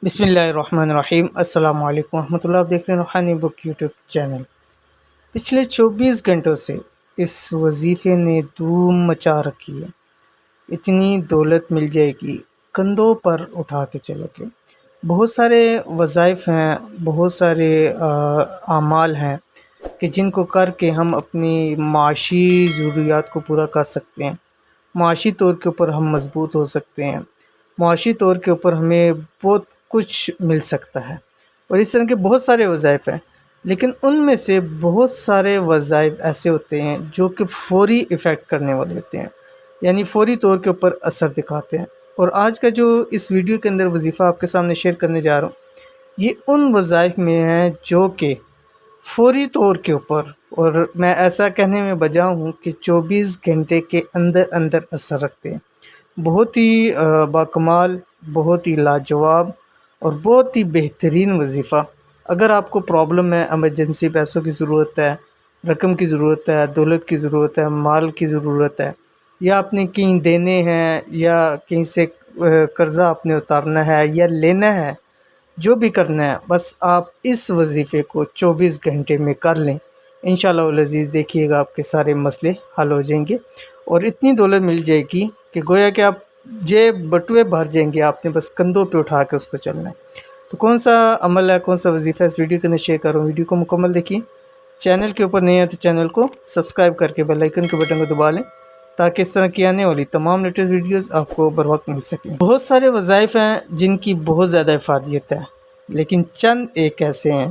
بسم اللہ الرحمن الرحیم۔ السلام علیکم ورحمۃ اللہ۔ آپ دیکھ رہے ہیں روحانی بک یوٹیوب چینل۔ پچھلے 24 گھنٹوں سے اس وظیفے نے دھوم مچا رکھی ہے۔ اتنی دولت مل جائے گی، کندھوں پر اٹھا کے چلو گے۔ بہت سارے وظائف ہیں، بہت سارے اعمال ہیں کہ جن کو کر کے ہم اپنی معاشی ضروریات کو پورا کر سکتے ہیں، معاشی طور کے اوپر ہم مضبوط ہو سکتے ہیں، معاشی طور کے اوپر ہمیں بہت کچھ مل سکتا ہے۔ اور اس طرح کے بہت سارے وظائف ہیں، لیکن ان میں سے بہت سارے وظائف ایسے ہوتے ہیں جو کہ فوری ایفیکٹ کرنے والے ہوتے ہیں، یعنی فوری طور کے اوپر اثر دکھاتے ہیں۔ اور آج کا جو اس ویڈیو کے اندر وظیفہ آپ کے سامنے شیئر کرنے جا رہا ہوں، یہ ان وظائف میں ہیں جو کہ فوری طور کے اوپر، اور میں ایسا کہنے میں بجا ہوں کہ 24 گھنٹے کے اندر اندر اثر رکھتے ہیں۔ بہت ہی باکمال، بہت ہی لاجواب اور بہت ہی بہترین وظیفہ۔ اگر آپ کو پرابلم ہے، ایمرجنسی پیسوں کی ضرورت ہے، رقم کی ضرورت ہے، دولت کی ضرورت ہے، مال کی ضرورت ہے، یا آپ نے کہیں دینے ہیں، یا کہیں سے قرضہ آپ نے اتارنا ہے یا لینا ہے، جو بھی کرنا ہے، بس آپ اس وظیفے کو 24 گھنٹے میں کر لیں، انشاءاللہ العزیز دیکھیے گا آپ کے سارے مسئلے حل ہو جائیں گے، اور اتنی دولت مل جائے گی کہ گویا کہ آپ جیب بٹوے بھر جائیں گے، آپ نے بس کندھوں پہ اٹھا کے اس کو چلنا ہے۔ تو کون سا عمل ہے، کون سا وظیفہ ہے، اس ویڈیو کے اندر شیئر کر رہا ہوں۔ ویڈیو کو مکمل دیکھیے۔ چینل کے اوپر نہیں ہے تو چینل کو سبسکرائب کر کے بیل آئیکن کے بٹن کو دبا لیں، تاکہ اس طرح کی آنے والی تمام لیٹسٹ ویڈیوز آپ کو بر وقت مل سکیں۔ بہت سارے وظائف ہیں جن کی بہت زیادہ افادیت ہے، لیکن چند ایک ایسے ہیں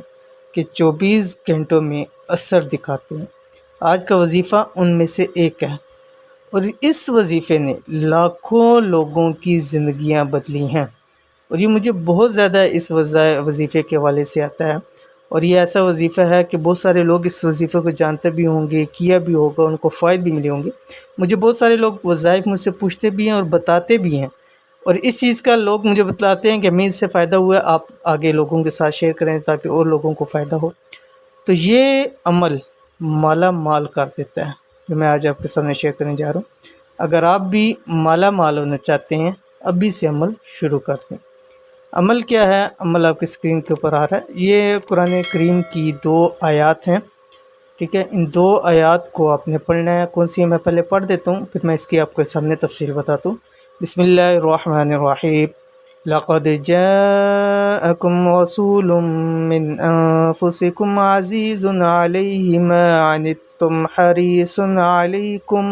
کہ 24 گھنٹوں میں اثر دکھاتے ہیں۔ آج کا وظیفہ ان میں سے ایک ہے، اور اس وظیفے نے لاکھوں لوگوں کی زندگیاں بدلی ہیں، اور یہ مجھے بہت زیادہ اس وظیفے کے حوالے سے آتا ہے۔ اور یہ ایسا وظیفہ ہے کہ بہت سارے لوگ اس وظیفے کو جانتے بھی ہوں گے، کیا بھی ہوگا، ان کو فوائد بھی ملے ہوں گے۔ مجھے بہت سارے لوگ وظائف مجھ سے پوچھتے بھی ہیں اور بتاتے بھی ہیں، اور اس چیز کا لوگ مجھے بتلاتے ہیں کہ ہمیں اس سے فائدہ ہوا ہے، آپ آگے لوگوں کے ساتھ شیئر کریں تاکہ اور لوگوں کو فائدہ ہو۔ تو یہ عمل مالا مال کر دیتا ہے جو میں آج آپ کے سامنے شیئر کرنے جا رہا ہوں۔ اگر آپ بھی مالا مال ہونا چاہتے ہیں، ابھی سے عمل شروع کر دیں۔ عمل کیا ہے؟ عمل آپ کی اسکرین کے اوپر آ رہا ہے۔ یہ قرآن کریم کی 2 آیات ہیں، ٹھیک ہے؟ ان 2 آیات کو آپ نے پڑھنا ہے۔ کون سی ہے میں پہلے پڑھ دیتا ہوں، پھر میں اس کی آپ کے سامنے تفصیل بتاتا ہوں۔ بسم اللہ الرحمن الرحیم۔ لقد جاءکم رسول من انفسکم عزیز علیہ ما عنتم حریص علیکم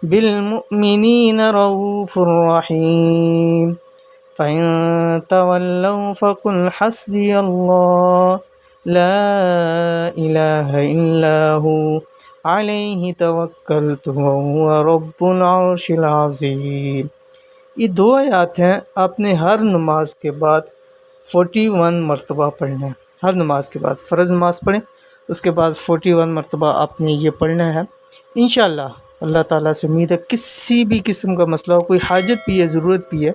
بالمؤمنین رؤوف رحیم فَإِن تَوَلَّوْا فَقُلْ حَسْبِيَ اللَّهُ لَا إِلَٰهَ إِلَّا هُوَ عَلَيْهِ تَوَكَّلْتُ وَهُوَ رَبُّ الْعَرْشِ الْعَظِيمِ۔ یہ 2 آیات ہیں، آپ نے ہر نماز کے بعد 41 مرتبہ پڑھنا ہے۔ ہر نماز کے بعد فرض نماز پڑھیں، اس کے بعد 41 مرتبہ آپ نے یہ پڑھنا ہے۔ انشاءاللہ اللہ تعالیٰ سے امید ہے کسی بھی قسم کا مسئلہ ہو، کوئی حاجت بھی ہے، ضرورت بھی ہے،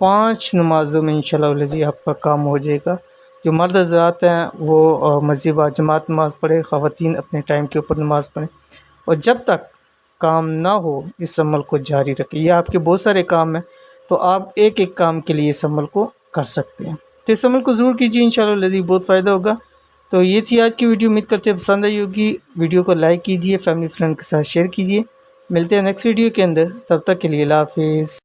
5 نمازوں میں انشاءاللہ العزیز آپ کا کام ہو جائے گا۔ جو مرد حضرات ہیں وہ مسجد با جماعت نماز پڑھیں، خواتین اپنے ٹائم کے اوپر نماز پڑھیں، اور جب تک کام نہ ہو اس عمل کو جاری رکھیں۔ یہ آپ کے بہت سارے کام ہیں، تو آپ ایک ایک کام کے لیے اس عمل کو کر سکتے ہیں۔ تو اس عمل کو ضرور کیجیے، انشاءاللہ العزیز بہت فائدہ ہوگا۔ تو یہ تھی آج کی ویڈیو، امید کرتے ہیں پسند آئی ہوگی۔ ویڈیو کو لائک کیجیے، فیملی فرینڈ کے ساتھ شیئر کیجیے۔ ملتے ہیں نیکسٹ ویڈیو کے اندر، تب تک کے لیے اللہ حافظ۔